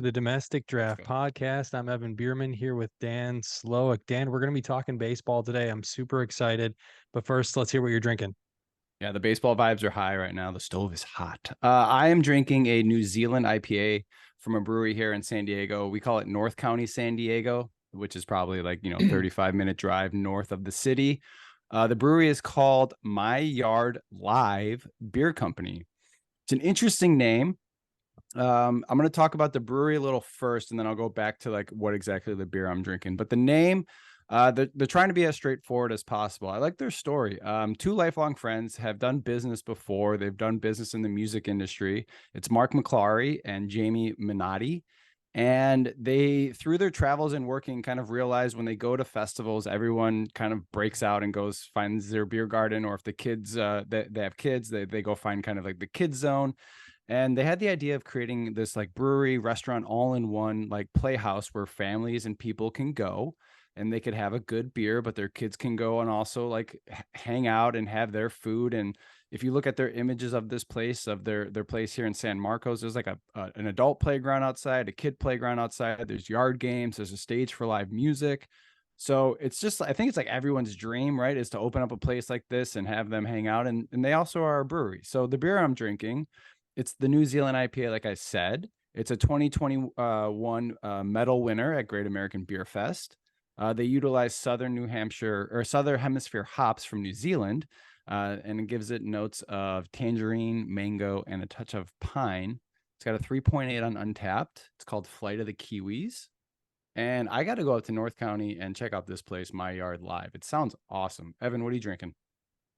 the Domestic Draft Podcast. I'm Evan Bierman here with Dan Slowick. Dan, we're going to be talking baseball today. I'm super excited. But first, let's hear what you're drinking. Yeah, the baseball vibes are high right now. The stove is hot. I am drinking a New Zealand IPA from a brewery here in San Diego. We call it North County San Diego, which is probably 35-minute drive north of the city. The brewery is called My Yard Live Beer Company. It's an interesting name. I'm going to talk about the brewery a little first, and then I'll go back to what exactly the beer I'm drinking. But the name, they're trying to be as straightforward as possible. I like their story. Two lifelong friends have done business before. They've done business in the music industry. It's Mark McClary and Jamie Minotti. And they, through their travels and working, kind of realize when they go to festivals, everyone kind of breaks out and finds their beer garden. Or if the kids, they have kids, they go find kind of like the kids zone. And they had the idea of creating this brewery restaurant all in one, playhouse where families and people can go and they could have a good beer, but their kids can go and also hang out and have their food. And if you look at their images of this place, of their place here in San Marcos, there's an adult playground outside, a kid playground outside. There's yard games. There's a stage for live music. So it's just, I think it's everyone's dream, right? Is to open up a place like this and have them hang out. And they also are a brewery. So the beer I'm drinking, it's the New Zealand IPA, like I said. It's a 2021 medal winner at Great American Beer Fest. They utilize Southern New Hampshire or Southern Hemisphere hops from New Zealand, and it gives it notes of tangerine, mango, and a touch of pine. It's got a 3.8 on Untapped. It's called Flight of the Kiwis. And I got to go up to North County and check out this place, My Yard Live. It sounds awesome. Evan, what are you drinking?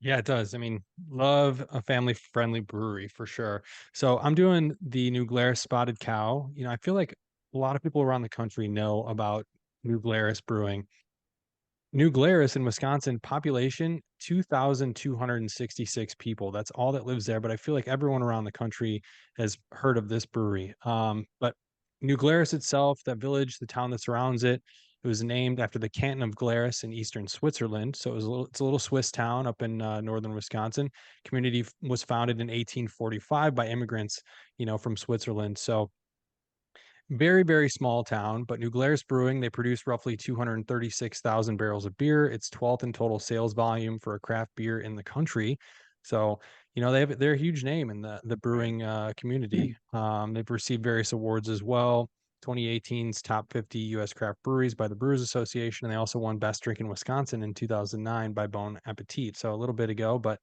Yeah, it does. I mean, love a family-friendly brewery for sure. So I'm doing the New Glarus Spotted Cow. I feel like a lot of people around the country know about New Glarus Brewing. New Glarus in Wisconsin, population 2,266 people. That's all that lives there. But I feel like everyone around the country has heard of this brewery. But New Glarus itself, that village, the town that surrounds it, it was named after the canton of Glarus in eastern Switzerland. So it's a little Swiss town up in northern Wisconsin. Community was founded in 1845 by immigrants, from Switzerland. So very, very small town, but New Glarus Brewing, they produce roughly 236,000 barrels of beer. It's 12th in total sales volume for a craft beer in the country. So, they're a huge name in the brewing community. They've received various awards as well. 2018's top 50 U.S. craft breweries by the Brewers Association, and they also won Best Drink in Wisconsin in 2009 by Bon Appetit. So a little bit ago, but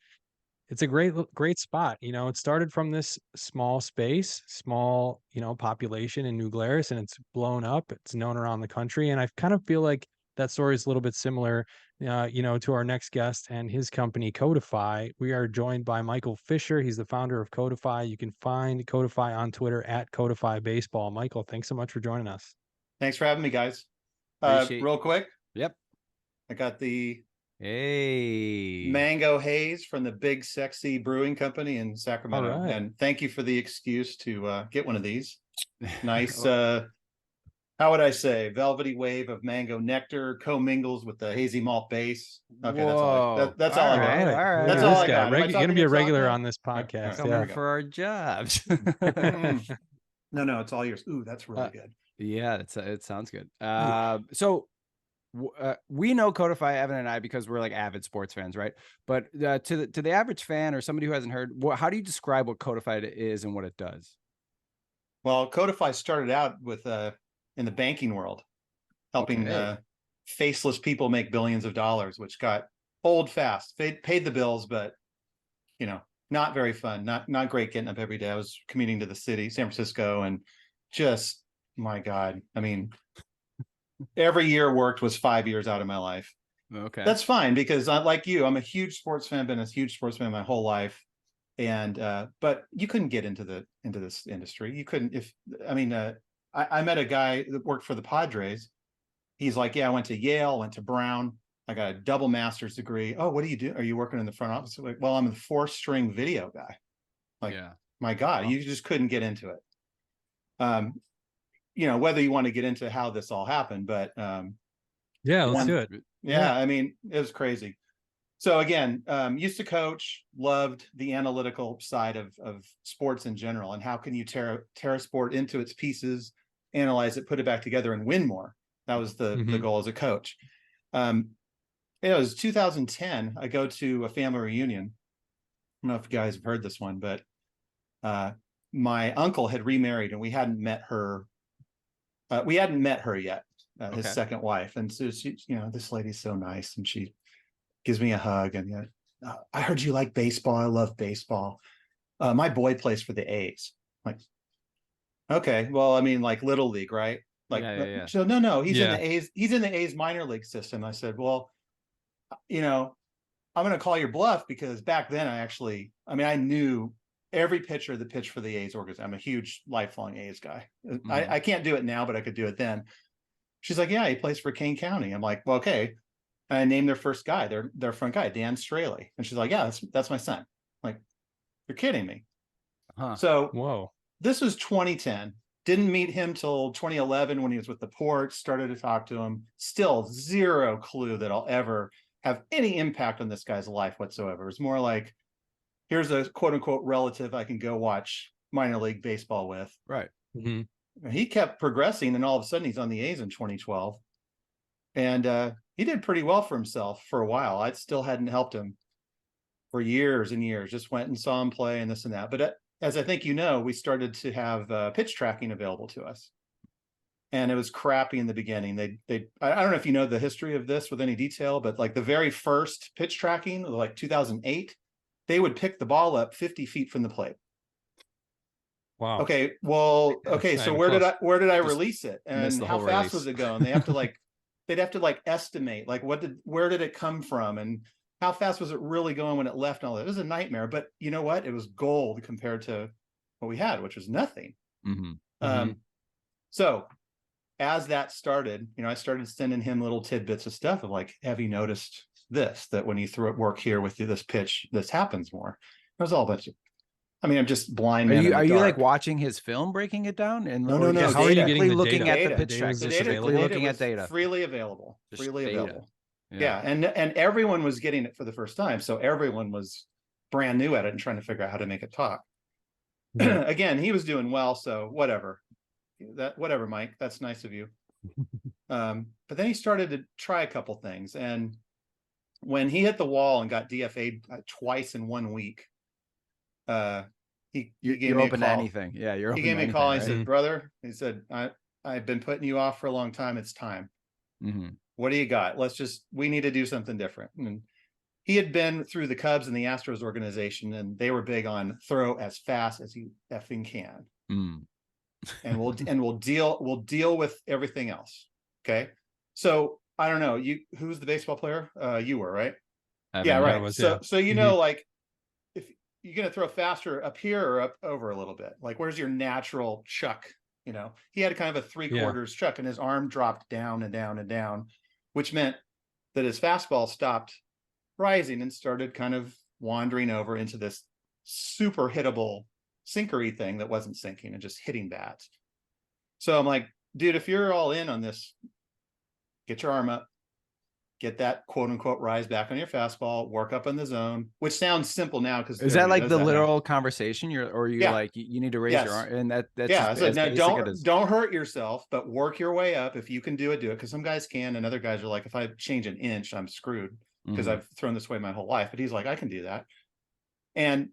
it's a great spot. It started from this small space, small, population in New Glarus, and it's blown up. It's known around the country. And I kind of feel like that story is a little bit similar, to our next guest and his company, CODIFY. We are joined by Michael Fisher. He's the founder of CODIFY. You can find CODIFY on Twitter at CODIFY Baseball. Michael, thanks so much for joining us. Thanks for having me, guys. Real quick. Yep. I got the Hey, Mango Haze from the Big Sexy Brewing Company in Sacramento. All right. And thank you for the excuse to get one of these. Nice, how would I say, velvety wave of mango nectar co-mingles with the hazy malt base. Okay, that's all I got. All right. That's all I got. You're going to be a regular on this podcast. Coming for our jobs. No, it's all yours. Ooh, that's really good. Yeah, it sounds good. So we know CODIFY, Evan and I, because we're avid sports fans, right? But to the average fan or somebody who hasn't heard, how do you describe what CODIFY is and what it does? Well, CODIFY started out with in the banking world, helping faceless people make billions of dollars, which got old fast. They paid the bills, but not very fun. Not great getting up every day. I was commuting to the city, San Francisco, and just, my God, I mean, every year worked was 5 years out of my life. Okay. That's fine, because like you, I'm a huge sports fan, been a huge sports fan my whole life. And but you couldn't get into this industry. You couldn't. I met a guy that worked for the Padres. He's like, yeah, I went to Yale, went to Brown. I got a double master's degree. Oh, what do you do? Are you working in the front office? Like, well, I'm the 4-string video guy. My God, you just couldn't get into it. Whether you want to get into how this all happened, but yeah, let's do it. Yeah, I mean, it was crazy. So again, used to coach, loved the analytical side of sports in general, and how can you tear a sport into its pieces analyze it, put it back together, and win more. That was the goal as a coach. It was 2010. I go to a family reunion. I don't know if you guys have heard this one, but my uncle had remarried, and we hadn't met her. We hadn't met her yet, his second wife. And so she, this lady's so nice, and she gives me a hug, and I heard you like baseball. I love baseball. My boy plays for the A's. Like, okay, well, I mean, like little league, right? Like, so no, he's in the A's. He's in the A's minor league system. I said, well, I'm going to call your bluff, because back then I knew every pitcher that pitched for the A's organization. I'm a huge lifelong A's guy. I can't do it now, but I could do it then. She's like, yeah, he plays for Kane County. I'm like, well, okay. And I named their first guy, their front guy, Dan Straley. And she's like, yeah, that's my son. I'm like, you're kidding me. So this was 2010. Didn't meet him till 2011 when he was with the Port. Started to talk to him. Still zero clue that I'll ever have any impact on this guy's life whatsoever. It's more like, here's a quote unquote relative I can go watch minor league baseball with. Right. He kept progressing, and all of a sudden he's on the A's in 2012. And he did pretty well for himself for a while. I still hadn't helped him for years and years, just went and saw him play and this and that. But as I think we started to have pitch tracking available to us. And it was crappy in the beginning. I don't know if you know the history of this with any detail, but like the very first pitch tracking, like 2008, they would pick the ball up 50 feet from the plate. Wow. Okay. Well, okay. So where did I release it? And how fast was it going? They have to they'd have to estimate, where did it come from? And how fast was it really going when it left and all that? It was a nightmare, but you know what? It was gold compared to what we had, which was nothing. So as that started, I started sending him little tidbits of stuff of like, have you noticed this, that when you throw it work here with this pitch, this happens more? It was all a bunch of, I'm just blind. Are you like watching his film, breaking it down? And no. How are you getting looking at the pitch track? Looking at data freely available. Yeah. And everyone was getting it for the first time. So everyone was brand new at it and trying to figure out how to make it talk. Again, he was doing well. So whatever, Mike, that's nice of you. But then he started to try a couple things. And when he hit the wall and got DFA'd twice in 1 week, he gave me a call. Anything. Yeah, he gave me a call. Right? He said, brother, he said, I've been putting you off for a long time. It's time. What do you got? We need to do something different. And he had been through the Cubs and the Astros organization, and they were big on throw as fast as you effing can. And we'll deal with everything else. Okay. So I don't know, who's the baseball player? You were, right? Yeah, right. So like, if you're going to throw faster up here or up over a little bit, like where's your natural chuck? He had kind of a 3/4 chuck, and his arm dropped down and down and down, which meant that his fastball stopped rising and started kind of wandering over into this super hittable sinkery thing that wasn't sinking and just hitting bats. So I'm like, dude, if you're all in on this, get your arm up, get that quote unquote rise back on your fastball, work up in the zone, which sounds simple now. Because is that like the literal conversation like, you need to raise your arm, and that's don't hurt yourself, but work your way up. If you can do it, do it. Because some guys can, and other guys are like, if I change an inch, I'm screwed because I've thrown this way my whole life. But he's like, I can do that. And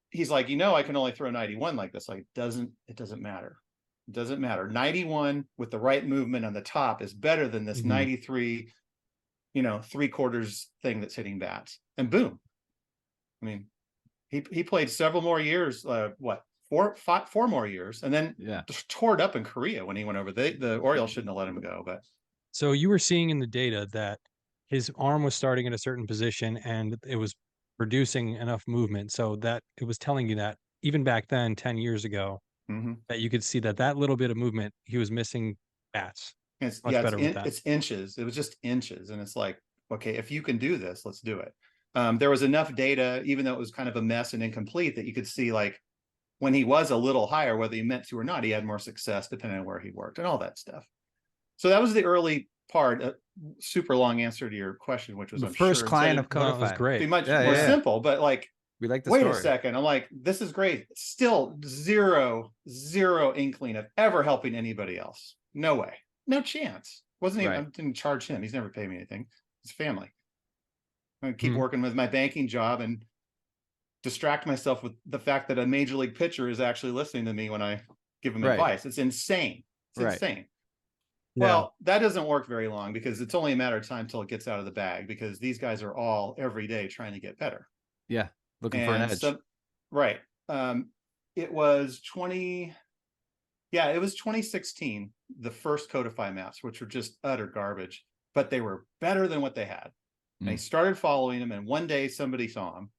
he's like, I can only throw 91 like this. Like, it doesn't matter. It doesn't matter. 91 with the right movement on the top is better than this 93, 3/4 thing that's hitting bats. And boom. He played several more years, four more years, and then just tore it up in Korea when he went over. The Orioles shouldn't have let him go. But so you were seeing in the data that his arm was starting in a certain position and it was producing enough movement, so that it was telling you that even back then, 10 years ago, that you could see that little bit of movement, he was missing bats. It's inches. It was just inches. And it's like, okay, if you can do this, let's do it. There was enough data, even though it was kind of a mess and incomplete, that you could see like when he was a little higher, whether he meant to or not, he had more success depending on where he worked and all that stuff. So that was the early part. A super long answer to your question, which was the first client of CODIFY. That was great. Be much more simple, but like We like the Wait a story. second. I'm like, this is great. Still zero inkling of ever helping anybody else. No way. No chance. Wasn't even, I Right. didn't charge him. He's never paid me anything. It's family. I keep Hmm. working with my banking job and distract myself with the fact that a major league pitcher is actually listening to me when I give him Right. advice. It's insane. It's Right. insane. Yeah. Well, that doesn't work very long because it's only a matter of time till it gets out of the bag because these guys are all every day trying to get better. Yeah. Looking for an And edge. so, right. It was 20, yeah, it was 2016, the first CODIFY maps, which were just utter garbage, but they were better than what they had. And he Mm. started following them, and one day somebody saw him,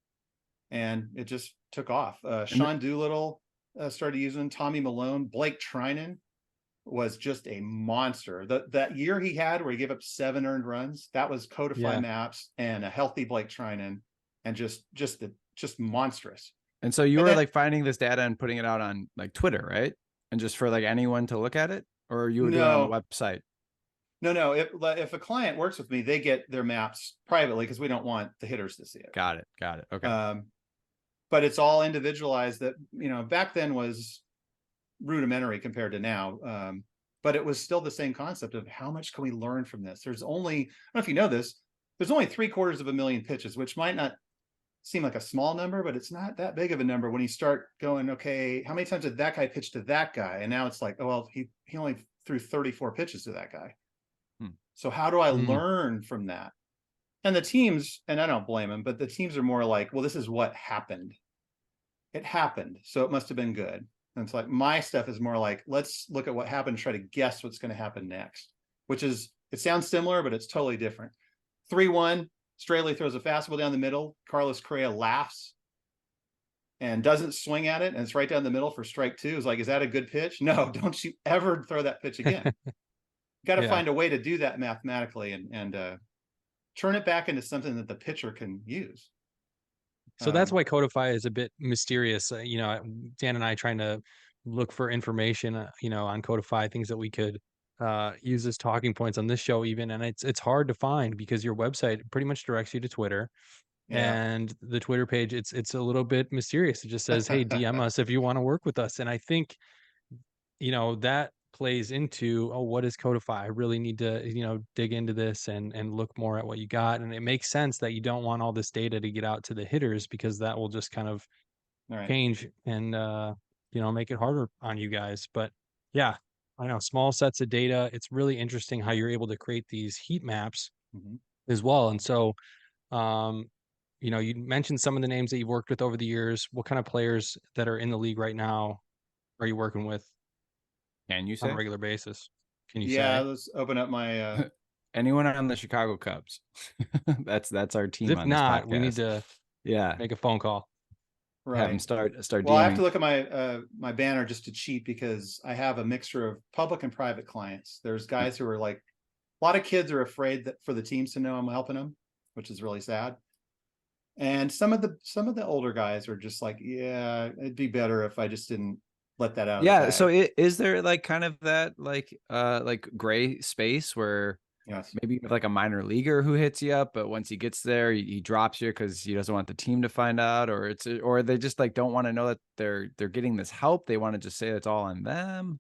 and it just took off. And Sean Doolittle started using Tommy Malone. Blake Trinan was just a monster. That year he had where he gave up 7 earned runs, that was CODIFY Yeah. maps and a healthy Blake Trinan, and just monstrous. And so you And were then like finding this data and putting it out on like Twitter, right? And just for like anyone to look at it, or you were doing it on the no, website? no. If a client works with me, they get their maps privately because we don't want the hitters to see it. Got it. Got it. Okay. But it's all individualized. That back then was rudimentary compared to now. But it was still the same concept of how much can we learn from this? There's only, I don't know if you know this, there's only 750,000 pitches, which might not seem like a small number, but it's not that big of a number when you start going, okay, how many times did that guy pitch to that guy? And now it's like, oh, well, he only threw 34 pitches to that guy. So how do I Mm. learn from that? And the teams, and I don't blame them, but the teams are more like, well, this is what happened. It happened, so it must have been good. And it's like my stuff is more like, let's look at what happened, try to guess what's going to happen next, which is, it sounds similar, but it's totally different. 3-1, Straley throws a fastball down the middle. Carlos Correa laughs and doesn't swing at it, and it's right down the middle for strike 2. It's like, is that a good pitch? No, don't you ever throw that pitch again. You got to Yeah. find a way to do that mathematically and turn it back into something that the pitcher can use. So that's why CODIFY is a bit mysterious. Dan and I trying to look for information, on CODIFY, things that we could use as talking points on this show, even, and it's hard to find because your website pretty much directs you to Twitter, Yeah. and the Twitter page, it's a little bit mysterious. It just says, "Hey, DM us if you want to work with us," and I think that plays into, oh, what is CODIFY? I really need to, dig into this and look more at what you got. And it makes sense that you don't want all this data to get out to the hitters because that will just kind of All right. change and make it harder on you guys. But yeah, I know, small sets of data. It's really interesting how you're able to create these heat maps Mm-hmm. as well. And so um, you mentioned some of the names that you've worked with over the years. What kind of players that are in the league right now are you working with Can you on a say regular basis? Can you Yeah, say? let's open up my anyone on the Chicago Cubs? That's our 'Cause team if on this not, we need podcast. to Yeah. make a phone call. Have them right. start Well, I have to DMing. look at my banner just to cheat because I have a mixture of public and private clients. There's guys who are like, a lot of kids are afraid that for the teams to know I'm helping them, which is really sad. And some of the older guys are just like, yeah, it'd be better if I just didn't let that out of the Yeah. So bag. is there like kind of that like gray space where Yes. maybe you have like a minor leaguer who hits you up, but once he gets there, he drops you because he doesn't want the team to find out, or they just like don't want to know that they're getting this help. They want to just say it's all on them.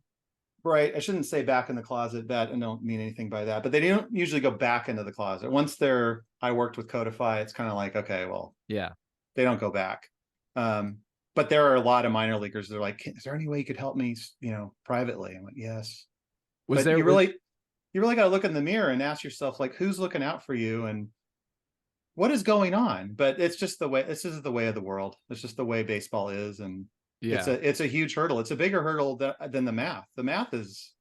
Right. I shouldn't say back in the closet. That I don't mean anything by that, but they don't usually go back into the closet. Once I worked with CODIFY, it's kind of like, okay, well, Yeah. they don't go back. But there are a lot of minor leaguers. They're like, is there any way you could help me, privately? I'm like, yes. Was But there you really got to look in the mirror and ask yourself, like, who's looking out for you and what is going on? But it's just the way, this is the way of the world. It's just the way baseball is. And yeah. it's a huge hurdle. It's a bigger hurdle than the math. The math is,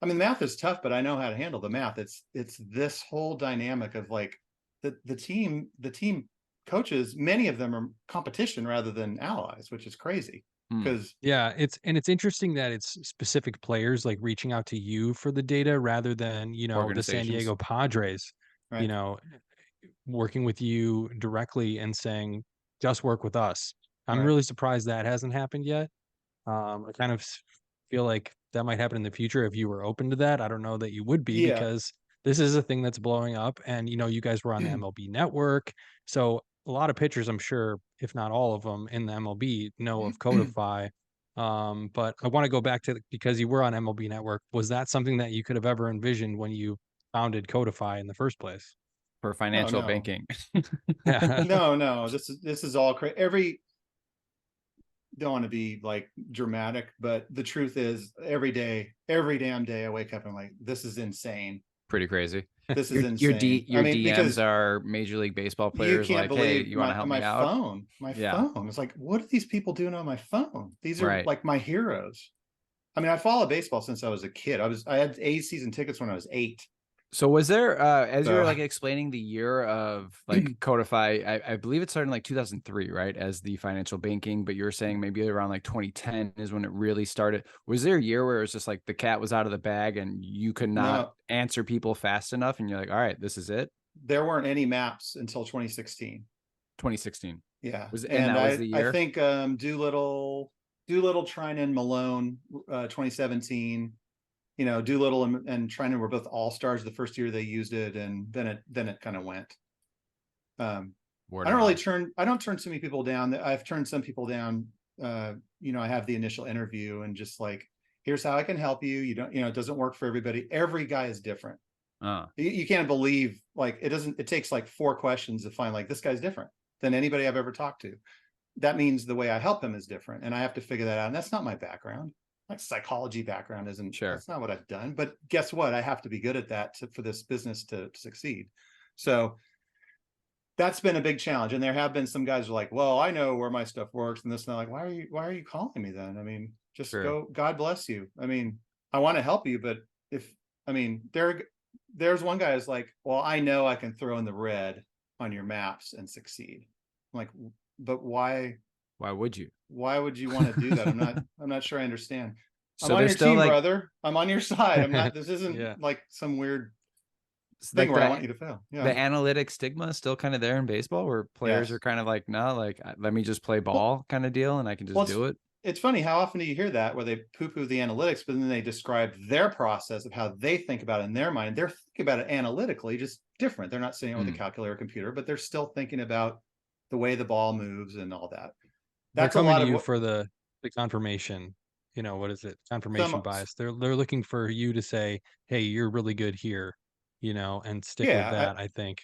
I mean, math is tough, but I know how to handle the math. It's this whole dynamic of like the team coaches, many of them are competition rather than allies, which is crazy. Hmm. Because Yeah, it's interesting that it's specific players like reaching out to you for the data rather than, the San Organizations. Diego Padres, you right, know, working with you directly and saying, just work with us. I'm right, really surprised that hasn't happened yet. I kind of feel like that might happen in the future if you were open to that. I don't know that you would be yeah, because this is a thing that's blowing up, and you guys were on the MLB Network, so a lot of pitchers, I'm sure, if not all of them in the MLB know of Codify. But I want to go back to because you were on MLB Network. Was that something that you could have ever envisioned when you founded Codify in the first place? For Oh financial no, banking. Yeah. no. This is all crazy. Don't want to be like dramatic, but the truth is, every damn day, I wake up and I'm like, this is insane. Pretty crazy. This is insane. I Your mean, DMs because are Major League Baseball you players can't like, hey, believe you want to help me out? my Yeah, phone. It's like, what are these people doing on my phone? These are right. like my heroes. I mean, I followed baseball since I was a kid. I had A season tickets when I was 8. So was there as you were So like explaining the year of like Codify, I believe it started in like 2003, right? As the financial banking, but you were saying maybe around like 2010 is when it really started. Was there a year where it was just like the cat was out of the bag and you could not no, answer people fast enough and you're like, all right, this is it? there weren't any maps until 2016. 2016. Yeah, And and that was the I year? think Doolittle, Trinan, Malone, 2017. You know, Doolittle and Trinan were both all stars the first year they used it, and then it kind of went. Word I of don't really mouth. turn I don't turn so many people down. I've turned some people down. I have the initial interview and just like, here's how I can help you. You don't, it doesn't work for everybody. Every guy is different. You can't believe, like, it takes like 4 questions to find like this guy's different than anybody I've ever talked to. That means the way I help him is different, and I have to figure that out. And that's not my background. My psychology background isn't. Sure. That's not what I've done. But guess what? I have to be good at that for this business to succeed. So that's been a big challenge. And there have been some guys who are like, well, I know where my stuff works and this and that. Like, why are you calling me then? I mean, just Sure. go, God bless you. I mean, I want to help you, but there's one guy who's like, well, I know I can throw in the red on your maps and succeed. I'm like, but why would you? why would you want to do that? I'm not sure I understand. I'm So on there's your still team, like brother. I'm on your side. I'm not, this Yeah. isn't like some weird thing like where I want the you to fail. the Yeah. analytic stigma is still kind of there in baseball where players are Yes. kind of like, no, like let me just play Well, ball kind of deal and I can well, just do it. it's funny, how often do you hear that where they poo-poo the analytics, but then they describe their process of how they think about it in their mind. They're thinking about it analytically, just different. They're not sitting with a calculator or computer, but they're still thinking about the way the ball moves and all that. They're That's a coming lot to of you what for the confirmation, what is it? Confirmation some, bias. They're looking for you to say, "Hey, you're really good here," and stick with yeah, that, I think.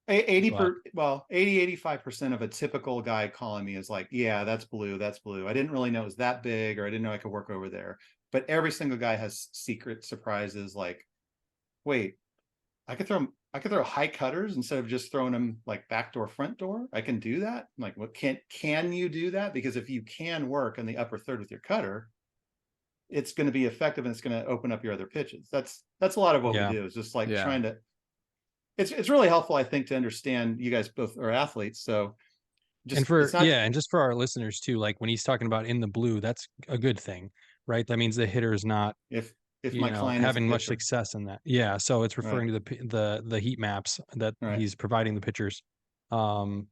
80 But per well 85% of a typical guy calling me is like, yeah, that's blue, I didn't really know it was that big, or I didn't know I could work over there. But every single guy has secret surprises, like, wait, I could throw high cutters instead of just throwing them like back door, front door. I can do that. I'm like, what, can you do that? Because if you can work in the upper third with your cutter, it's going to be effective and it's going to open up your other pitches. That's a lot of what we yeah. do, is just like Yeah. trying to, it's really helpful, I think, to understand you guys both are athletes. So And just, it's not, and just for our listeners too, like when he's talking about in the blue, that's a good thing, right? That means the hitter is not, if my client is a having much pitcher, success in that. Yeah, so it's right, referring to the heat maps that right. he's providing the pitchers, um,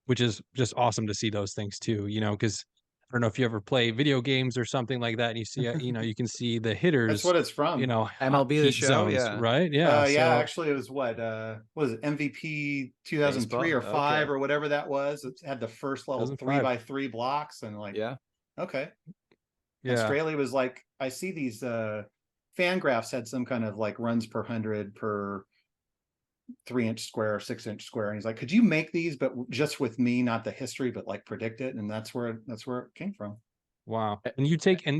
which is just awesome to see those things too. Because I don't know if you ever play video games or something like that, and you see, you can see the That's hitters, what it's from. MLB the heat show, zones, yeah. right? Yeah, Yeah, so actually it was what is it, MVP 2003 Baseball. or Okay. 5 or whatever that was. It had the first level 2005. 3x3 blocks, and like, Yeah. okay. And Yeah, Straley was like, I see these fan graphs had some kind of like runs per 100 per 3-inch square, 6-inch square, and he's like, could you make these but just with me, not the history, but like predict it? And that's where it came from. wow. Eh, And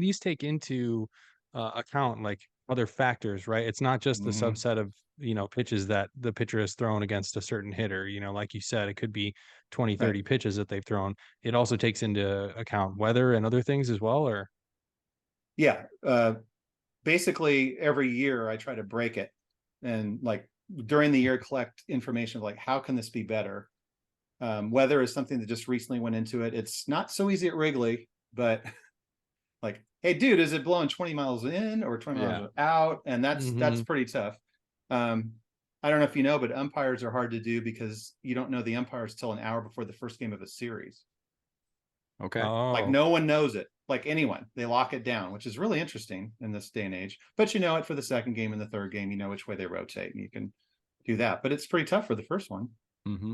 these take into account like other factors, right? It's not just the Mm-hmm. subset of, pitches that the pitcher has thrown against a certain hitter. Like you said, it could be 20, Right. 30 pitches that they've thrown. It also takes into account weather and other things as well, or Yeah. Basically every year I try to break it, and like during the year collect information of like, how can this be better? Weather is something that just recently went into it. It's not so easy at Wrigley, but like, hey dude, is it blowing 20 miles in or 20 Yeah. miles out? And that's Mhm. pretty tough. I don't know if you know, but umpires are hard to do because you don't know the umpires till an hour before the first game of a series. Okay. Like, Oh, no one knows it, like anyone. They lock it down, which is really interesting in this day and age. But you know it for the second game and the third game. You know which way they rotate, and you can do that. But it's pretty tough for the first one. Mm-hmm.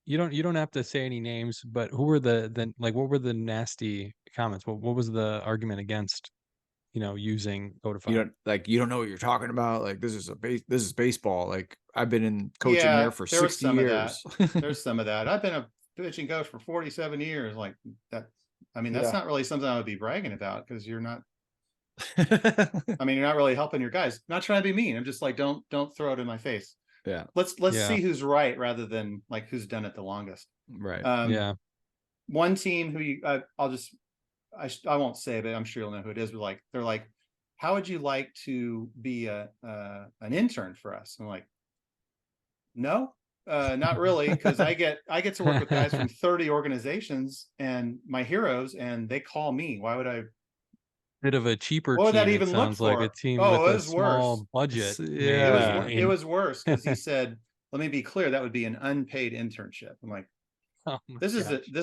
you don't have to say any names, but who were the like what were the nasty comments? What was the argument against, using Codify? You don't know what you're talking about. Like this is baseball. Like I've been in coaching here Yeah, for there was 60 some of that. years. There's some of that. I've been a pitching coach for 47 years. Like that. I mean, that's Yeah. not really something I would be bragging about because you're not. I mean, you're not really helping your guys. Not trying to be mean. I'm just like, don't throw it in my face. Yeah. Let's Yeah. see who's right rather than like who's done it the longest. Right. Yeah. One team who I won't say, but I'm sure you'll know who it is. But like, they're like, how would you like to be an intern for us? I'm like, no, not really, because I get to work with guys from 30 organizations and my heroes, and they call me. Why would I? Bit of a cheaper What would that team, it even look sounds like a for? team Oh, with it a was worse. small budget, Yeah. It maybe. was worse because he said, "Let me be clear, that would be an unpaid internship." I'm like, Oh my this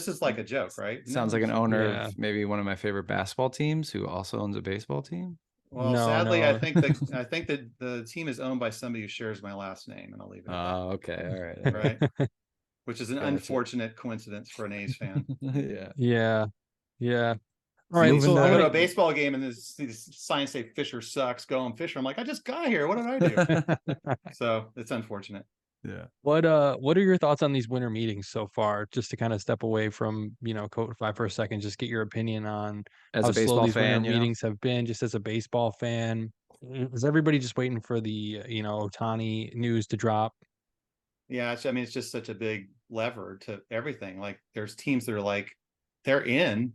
is like a joke, right? Sounds No, like an owner Yeah. of maybe one of my favorite basketball teams who also owns a baseball team. well, No, sadly, no. I think that the team is owned by somebody who shares my last name, and I'll leave it at Oh, okay. All right. that. Right? Which is an Gotcha. unfortunate coincidence for an A's fan. Yeah. Yeah. Yeah. All So right. you So I I'm go to a gonna baseball game and this signs say Fisher sucks, go on Fisher. I'm like, I just got here. What did I do? So it's unfortunate. Yeah. what are your thoughts on these winter meetings so far? Just to kind of step away from, Codify for a second, just get your opinion on As how a slow baseball these winter fan, meetings have been, just as a baseball fan. Is everybody just waiting for the, Otani news to drop? Yeah, I mean, it's just such a big lever to everything. Like there's teams that are like, they're in.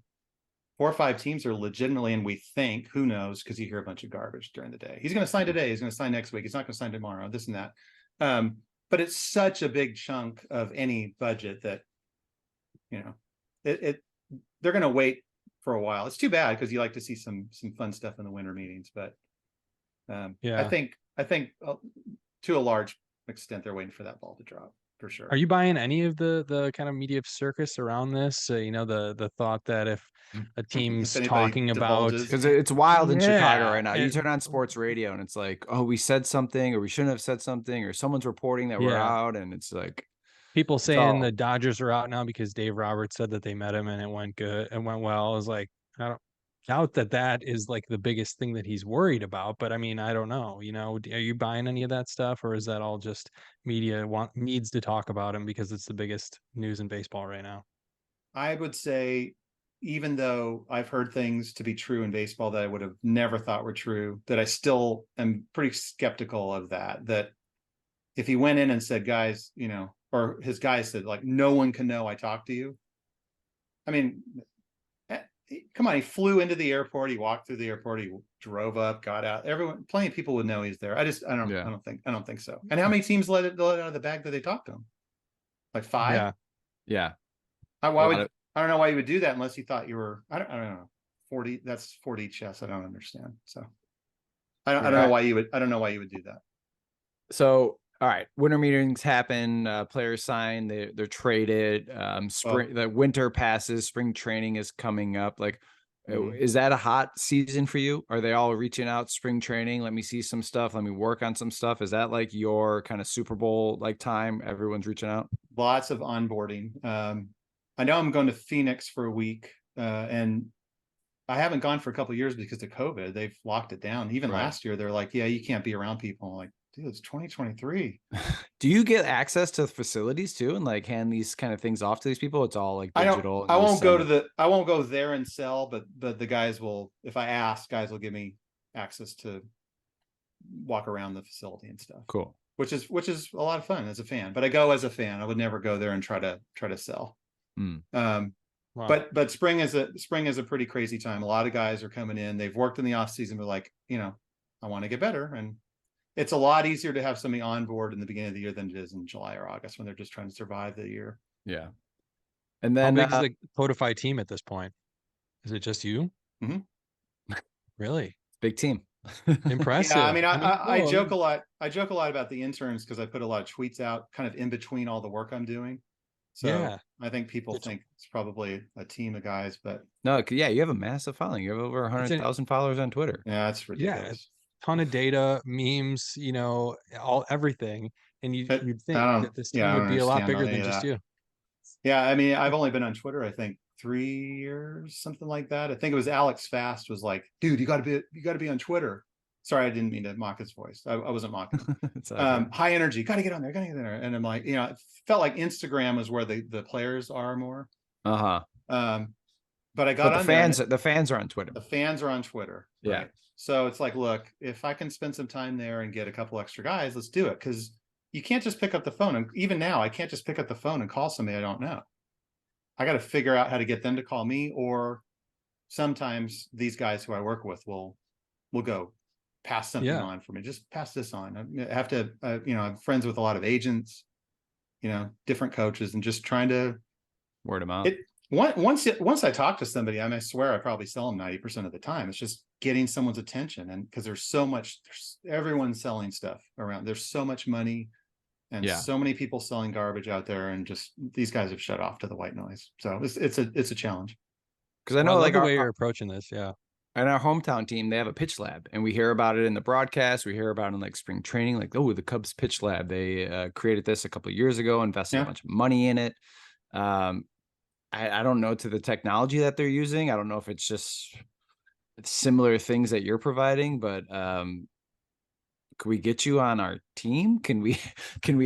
4 or 5 teams are legitimately, and we think, who knows, because you hear a bunch of garbage during the day. He's going to sign today. He's going to sign next week. He's not going to sign tomorrow. This and that. But it's such a big chunk of any budget that, it they're going to wait for a while. It's too bad because you like to see some fun stuff in the winter meetings. But Yeah. I think to a large extent they're waiting for that ball to drop for sure. Are you buying any of the kind of media circus around this? The thought that if a If team's anybody talking about, divulges, Because it's wild in Chicago yeah, right now. You turn on sports radio and it's like, oh, we said something or we shouldn't have said something or someone's reporting that we're yeah, out. And it's like, people it's saying the all, Dodgers are out now because Dave Roberts said that they met him and it went good, it went well. I was like, I don't doubt that is like the biggest thing that he's worried about. But I mean, I don't know. Are you buying any of that stuff, or is that all just media needs to talk about him because it's the biggest news in baseball right now? I would say, even though I've heard things to be true in baseball that I would have never thought were true, that I still am pretty skeptical of that. That if he went in and said, guys, or his guys said, like, no one can know I talked to you. I mean, come on, he flew into the airport, he walked through the airport, he drove up, got out. Plenty of people would know he's there. I don't think so. And how many teams let it out of the bag that they talked to him? Like 5? Yeah. yeah. I don't know why you would do that unless you thought you were, I don't know. 40, that's 4D chess. I don't understand. So I don't know why you would do that. So, all right, winter meetings happen, players sign, they're traded, the winter passes, spring training is coming up. Like, is that a hot season for you? Are they all reaching out spring training? Let me see some stuff. Let me work on some stuff. Is that like your kind of Super Bowl like time? Everyone's reaching out. Lots of onboarding. I know I'm going to Phoenix for a week, and I haven't gone for a couple of years because of COVID. They've locked it down. Even last year, they're like, yeah, you can't be around people. I'm like, dude, it's 2023. Do you get access to facilities too and like hand these kind of things off to these people? It's all like digital. I won't go there and sell, but the guys will, if I ask, guys will give me access to walk around the facility and stuff. Cool. Which is a lot of fun as a fan. But I go as a fan. I would never go there and try to sell. Wow. But spring is a pretty crazy time. A lot of guys are coming in. They've worked in the off season. They're like, I want to get better. And it's a lot easier to have somebody on board in the beginning of the year than it is in July or August when they're just trying to survive the year. Yeah. And then how big is the Codify team at this point? Is it just you? Mm-hmm. Really? Big team. Impressive. Yeah, I mean, I joke a lot. I joke a lot about the interns because I put a lot of tweets out kind of in between all the work I'm doing. So yeah. I think people think it's probably a team of guys, but no, yeah, you have a massive following. You have over 100,000 followers on Twitter. Yeah, that's ridiculous. Yeah, ton of data, memes, everything. And you'd think that this team would be a lot bigger than just you. Yeah, I mean, I've only been on Twitter, I think 3 years, something like that. I think it was Alex Fast was like, dude, you gotta be on Twitter. Sorry, I didn't mean to mock his voice. I wasn't mocking him. It's all good. High energy, gotta get on there, gotta get there. And I'm like, it felt like Instagram was where the players are more. Uh-huh. But I But got on there and the fans are on Twitter. the fans are on Twitter. Yeah. Right. So it's like, look, if I can spend some time there and get a couple extra guys, let's do it. Because you can't just pick up the phone. And even now, I can't just pick up the phone and call somebody I don't know. I got to figure out how to get them to call me, or sometimes these guys who I work with will go pass something on for me. Just pass this on. I have to, I'm friends with a lot of agents, different coaches, and just trying to word them out. Once I talk to somebody, I swear I probably sell them 90% of the time. It's just getting someone's attention, and because there's everyone's selling stuff around. There's so much money. And so many people selling garbage out there, and just these guys have shut off to the white noise. So it's a challenge. Because I know, like, the way you're approaching this, and our hometown team, they have a pitch lab, and we hear about it in the broadcast. We hear about it in like spring training, like, oh, the Cubs pitch lab. They created this a couple of years ago, invested a bunch of money in it. I don't know to the technology that they're using. I don't know if it's just similar things that you're providing, but can we get you on our team? Can we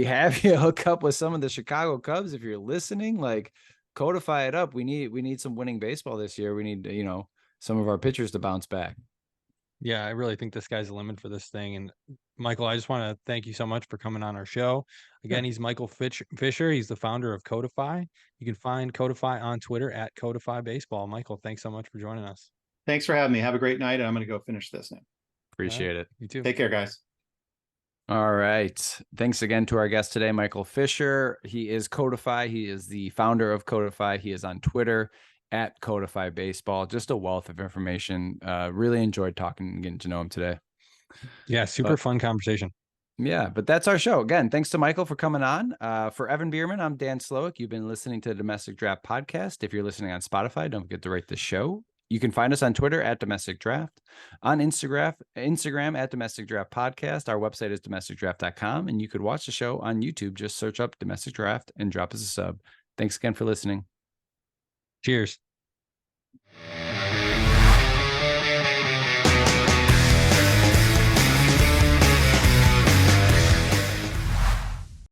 have you hook up with some of the Chicago Cubs if you're listening? Like, codify it up. We need some winning baseball this year. We need, some of our pitchers to bounce back. Yeah, I really think this guy's the limit for this thing. And Michael, I just want to thank you so much for coming on our show. Again, he's Michael Fisher. He's the founder of CODIFY. You can find CODIFY on Twitter at CODIFY Baseball. Michael, thanks so much for joining us. Thanks for having me. Have a great night. And I'm going to go finish this now. Appreciate it. You too. Take care, guys. All right. Thanks again to our guest today, Michael Fisher. He is CODIFY. He is the founder of CODIFY. He is on Twitter at CODIFY Baseball. Just a wealth of information. Really enjoyed talking and getting to know him today. Yeah, super fun conversation. Yeah, but that's our show. Again, thanks to Michael for coming on. For Evan Bierman, I'm Dan Slowick. You've been listening to the Domestic Draft Podcast. If you're listening on Spotify, don't forget to rate the show. You can find us on Twitter at Domestic Draft, on Instagram at Domestic Draft Podcast. Our website is domesticdraft.com, and you could watch the show on YouTube. Just search up Domestic Draft and drop us a sub. Thanks again for listening. Cheers.